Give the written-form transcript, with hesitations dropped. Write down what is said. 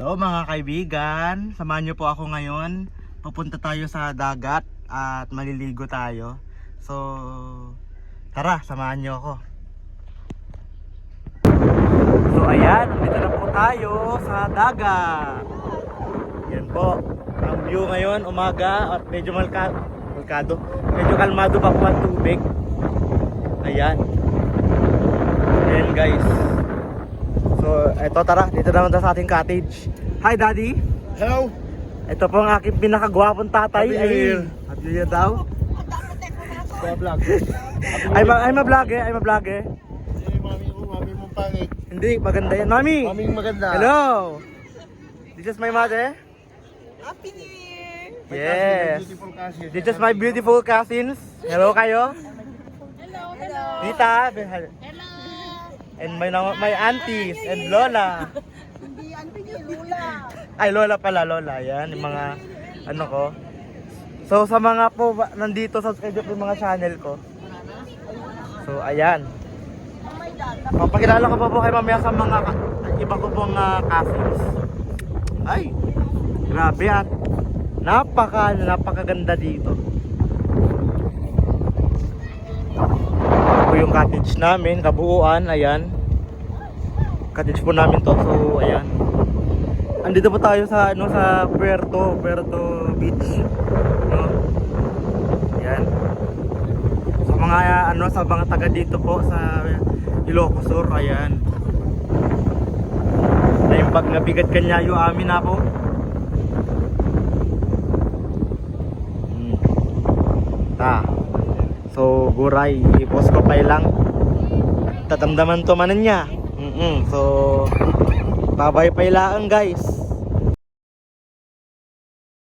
Hello mga kaibigan, samahan niyo po ako ngayon. Pupunta tayo sa dagat at maliligo tayo. So, tara, samahan niyo ako. So ayan, dito na po tayo sa dagat. Yan po, ang view ngayon, umaga at medyo medyo kalmado pa po ang tubig. Ayan. Ayan guys. So, eto tara, dito naman tayo sa ating cottage. Hi Daddy! Hello! Ito po ang aking pinakagwapong tatay. Happy New Year. Happy New Year daw. Vlog. I'm a vlog eh, Mami mong pangit. Hindi, maganda yan. Mami! Maming maganda. Hello! This is my mother. Happy New Year! Yes. Beautiful kasi. This is my beautiful cousins. Hello kayo. Hello! Tita. Hello! And my aunties and lola. Hindi, auntie niya, Lula. Ay, lola pala, lola. Yan, yung mga ano ko. So, sa mga po nandito, subscribe po yung mga channel ko. So, ayan. Papakilala ko pa po kayo mamaya sa mga iba ko pong cousins. Ay, grabe at napakaganda dito. Ito yung cottage namin, kabuuan, ayan. Cottage po namin to, so ayan. Andito po tayo sa sa Puerto Beach, no. Ayan. Sa mga taga dito po sa Ilocos Sur, ayan. Na yung pag nabigat kanyayo amin na po. So guray, ipos ko pa lang. Tatamdaman to manan niya. So babay pa ilaan guys.